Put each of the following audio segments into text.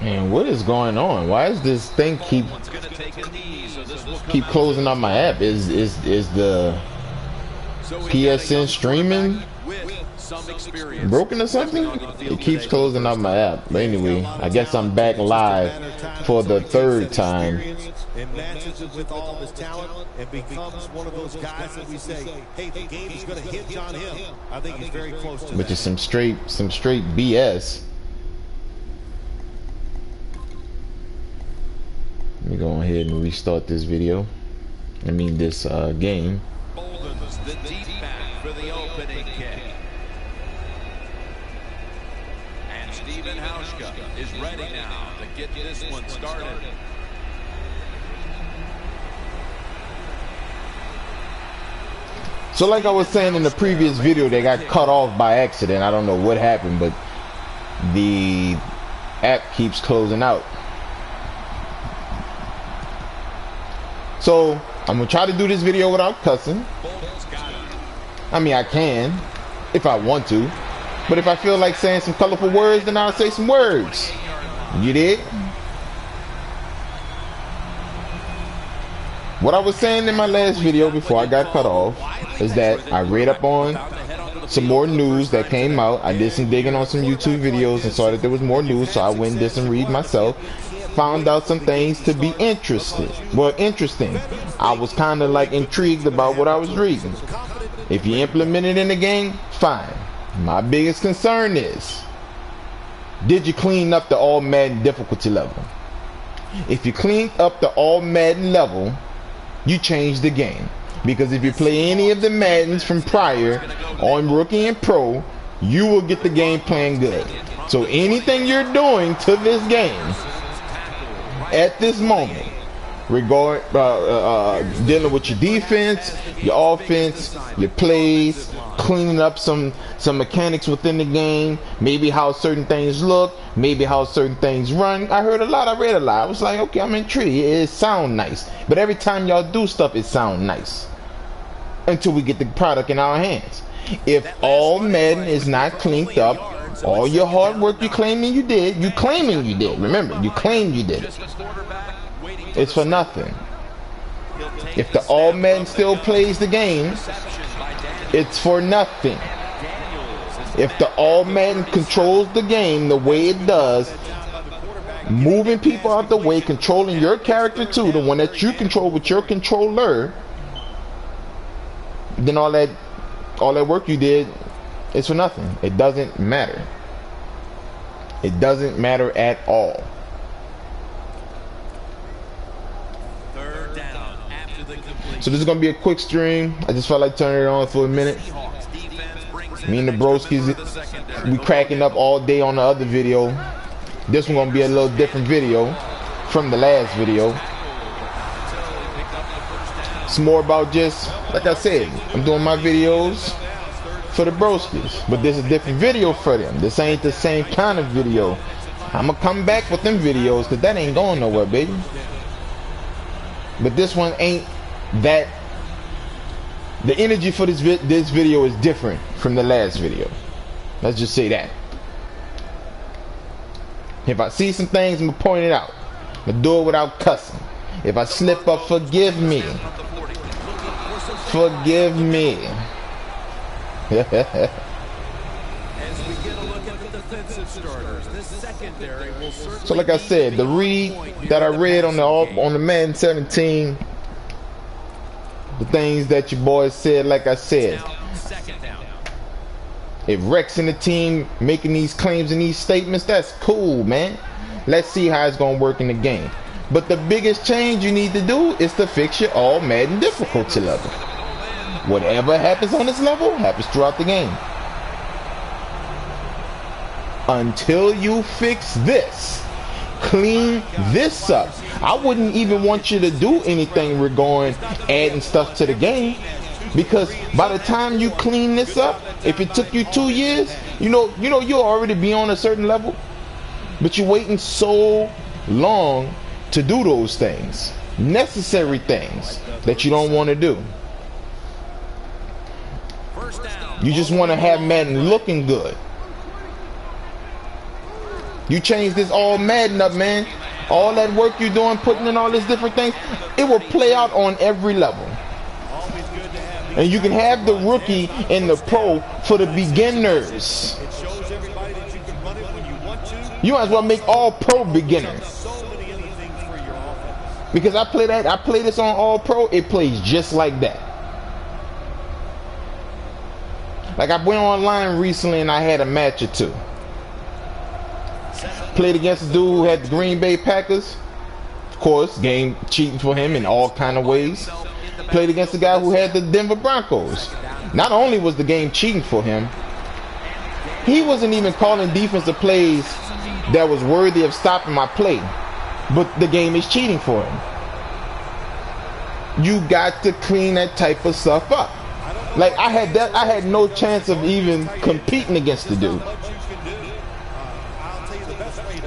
Man, what is going on? Why is this thing keep closing up my app? Is the PSN streaming broken or something? It keeps closing up my app. But anyway, I guess I'm back live for the third time. And matches it with all of his talent and becomes one of those guys that we say, hey, the game is going to hinge on him. I think he's very close to that. Which is some straight BS. Let me go ahead and restart this video. I mean this game. Bolden's the deep back for the opening kick. And Steven Hauschka is ready now to get this one started. So like I was saying in the previous video, they got cut off by accident. I don't know what happened, but the app keeps closing out. So I'm gonna try to do this video without cussing. I mean, I can if I want to, but if I feel like saying some colorful words, then I'll say some words. You did? What I was saying in my last video before I got cut off is that I read up on some more news that came out. I did some digging on some YouTube videos and saw that there was more news, so I went and did some read myself. Found out some things to be interesting. I was kind of like intrigued about what I was reading. If you implement it in the game, fine. My biggest concern is, did you clean up the all Madden difficulty level? If you cleaned up the all Madden level, you change the game. Because if you play any of the Maddens from prior on Rookie and Pro, you will get the game playing good. So anything you're doing to this game at this moment, dealing with your defense, your offense, your plays, cleaning up some mechanics within the game, maybe how certain things look, maybe how certain things run. I heard a lot, I read a lot. I was like, okay, I'm intrigued. It sound nice. But every time y'all do stuff, it sound nice. Until we get the product in our hands. If all Madden is not cleaned up, all your hard work you claiming you did, remember, you claim you did it. It's for nothing. If the all Madden still plays the game, it's for nothing. If the all Madden controls the game the way it does, moving people out the way, controlling your character too, the one that you control with your controller, then all that work you did is for nothing. It doesn't matter. It doesn't matter at all. So this is gonna be a quick stream. I just felt like turning it on for a minute. Me and the broskies, we cracking up all day on the other video. This one gonna be a little different video from the last video. It's more about just, like I said, I'm doing my videos for the broskies, but this is a different video for them. This ain't the same kind of video. I'm gonna come back with them videos, because that ain't going nowhere, baby. But this one ain't that. The energy for this video is different from the last video. Let's just say that. If I see some things, I'm gonna point it out. I'm gonna do it without cussing. If I slip up, forgive me. Forgive me. So like I said, the read that I read on the Madden 17, the things that your boys said, like I said, if Rex and the team making these claims and these statements, that's cool, man. Let's see how it's gonna work in the game. But the biggest change you need to do is to fix your all Madden difficulty level. Whatever happens on this level happens throughout the game. Until you fix this, clean this up. I wouldn't even want you to do anything regarding adding stuff to the game, because by the time you clean this up, if it took you 2 years, you'll already be on a certain level, but you're waiting so long to do those things, necessary things that you don't want to do. You just want to have Madden looking good. You change this all Madden up, man. All that work you're doing, putting in all these different things, it will play out on every level. And you can have the rookie and the pro for the beginners. You might as well make all pro beginners. Because I play this on all pro, it plays just like that. Like I went online recently and I had a match or two. Played against a dude who had the Green Bay Packers. Of course, game cheating for him in all kind of ways. Played against a guy who had the Denver Broncos. Not only was the game cheating for him, he wasn't even calling defensive plays that was worthy of stopping my play. But the game is cheating for him. You got to clean that type of stuff up. Like I had no chance of even competing against the dude.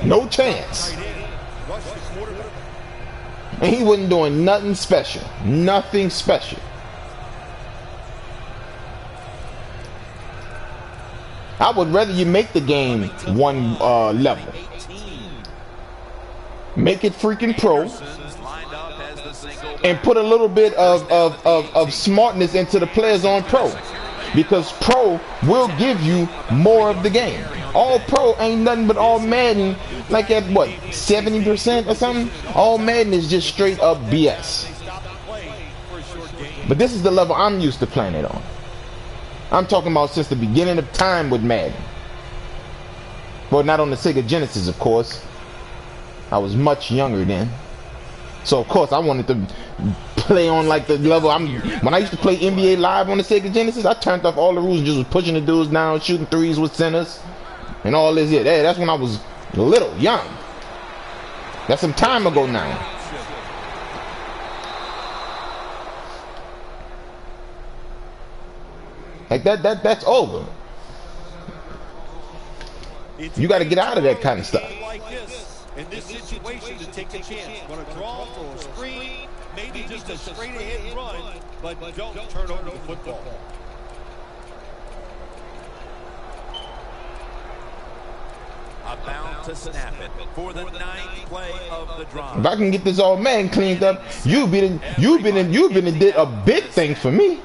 No chance. And he wasn't doing nothing special. Nothing special. I would rather you make the game one level. Make it freaking pro. And put a little bit of smartness into the players on pro. Because pro will give you more of the game. All pro ain't nothing but all Madden, like at what, 70% or something? All Madden is just straight up BS. But this is the level I'm used to playing it on. I'm talking about since the beginning of time with Madden. Well, not on the Sega Genesis, of course. I was much younger then. So of course I wanted to play on like the level when I used to play NBA Live on the Sega Genesis, I turned off all the rules and just was pushing the dudes down, shooting threes with centers and all this. Yeah, that's when I was little, young. That's some time ago now. Like that's over. You got to get out of that kind of stuff. In this situation, to take a chance, want to draw for a screen, maybe just a straight ahead run, but don't turn over the football. About to snap it for the 9th play of the drive. If I can get this old man cleaned up, you've been and did a big thing for me.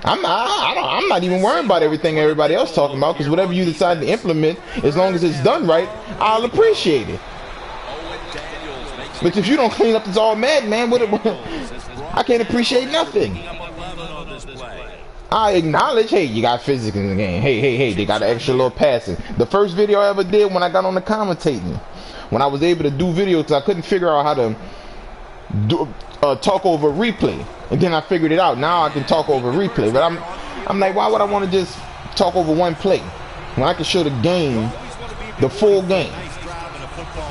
I'm not even worrying about everything everybody else talking about, because whatever you decide to implement, as long as it's done right, I'll appreciate it. But if you don't clean up this all mad, man, I can't appreciate nothing. I acknowledge, hey, you got physics in the game. Hey, they got an extra little passing. The first video I ever did when I got on the commentating, when I was able to do videos, because I couldn't figure out how to do, talk over replay. And then I figured it out. Now I can talk over replay. But I'm like, why would I want to just talk over one play when I can show the game, the full game,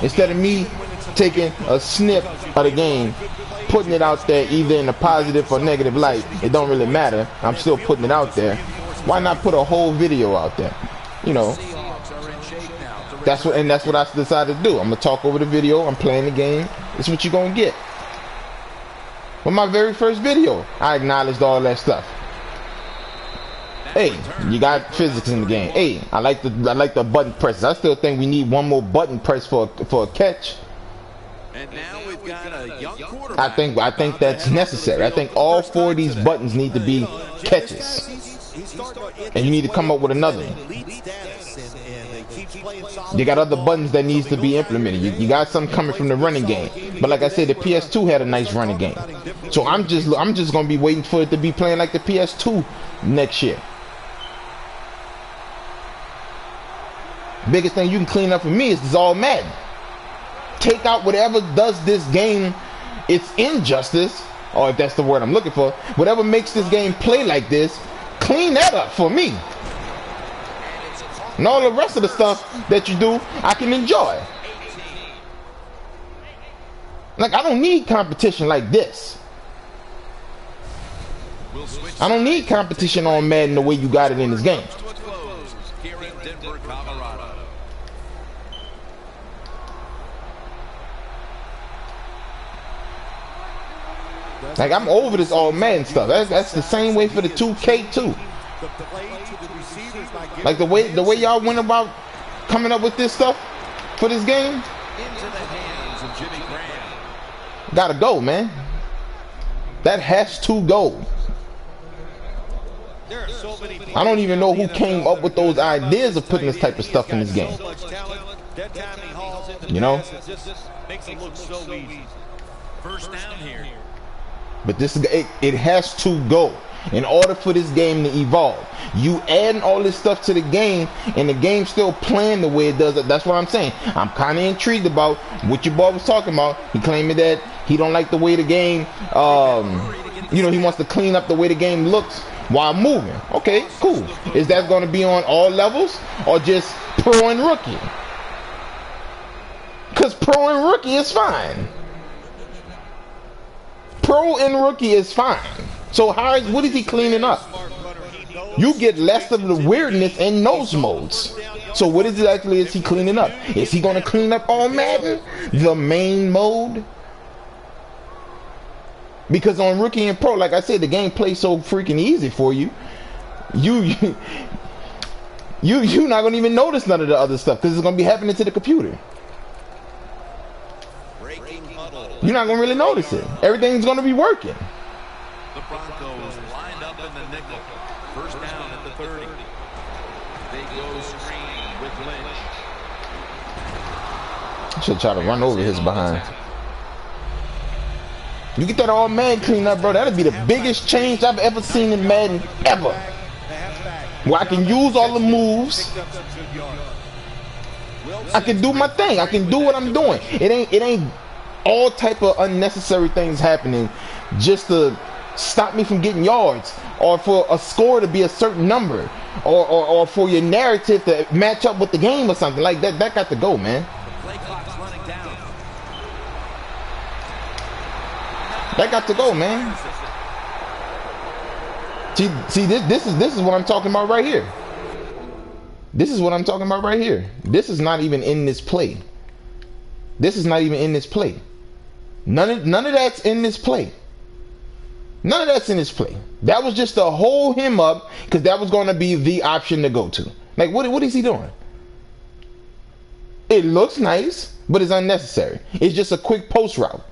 instead of me taking a snip of the game, putting it out there either in a positive or negative light. It don't really matter. I'm still putting it out there. Why not put a whole video out there? You know, that's what I decided to do. I'm gonna talk over the video. I'm playing the game. It's what you're gonna get. With my very first video, I acknowledged all that stuff. Hey, you got physics in the game. Hey, I like the button presses. I still think we need one more button press for a catch. And now we've got a young quarterback. I think that's necessary. I think all 4 of these buttons need to be catches. And you need to come up with another one. You got other buttons that needs to be implemented. You got some coming from the running game. But like I said, the PS2 had a nice running game. So I'm just gonna be waiting for it to be playing like the PS2 next year. Biggest thing you can clean up for me is this all Madden. Take out whatever does this game its injustice, or if that's the word I'm looking for, whatever makes this game play like this, clean that up for me. And all the rest of the stuff that you do, I can enjoy. Like, I don't need competition like this. I don't need competition on Madden the way you got it in this game. Like, I'm over this all Madden stuff. That's the same way for the 2K too. Like the way y'all went about coming up with this stuff, for this game Into the hands of Jimmy Graham. gotta go, man. That has to go. There are so many I don't even know who came up with those ideas of putting this type of stuff in this game. You know? Makes it look so easy. First down here. But this it has to go in order for this game to evolve. You adding all this stuff to the game, and the game still playing the way it does. That's what I'm saying. I'm kind of intrigued about what your boy was talking about. He claiming that he don't like the way the game, you know, he wants to clean up the way the game looks while moving. Okay, cool. Is that going to be on all levels or just pro and rookie? Because pro and rookie is fine. Pro and rookie is fine. So what is he cleaning up? You get less of the weirdness in those modes. So what exactly is he cleaning up? Is he going to clean up all Madden? The main mode? Because on rookie and pro, like I said, the game plays so freaking easy for you. You're not going to even notice none of the other stuff because it's going to be happening to the computer. You're not going to really notice it. Everything's going to be working. The Broncos lined up in the nickel. First down at the 30. They go screen with Lynch. I should try to run over his behind. You get that all Madden cleaned up, bro. That'd be the biggest change I've ever seen in Madden ever. Where I can use all the moves. I can do my thing. I can do what I'm doing. It ain't all type of unnecessary things happening just to stop me from getting yards, or for a score to be a certain number, or for your narrative to match up with the game or something like that. That got to go, man. Play clock's running down. That got to go, man. See, this is what I'm talking about right here. This is what I'm talking about right here. This is not even in this play. This is not even in this play. None of that's in this play. None of that's in this play. That was just to hold him up because that was going to be the option to go to. Like, what is he doing? It looks nice, but it's unnecessary. It's just a quick post route.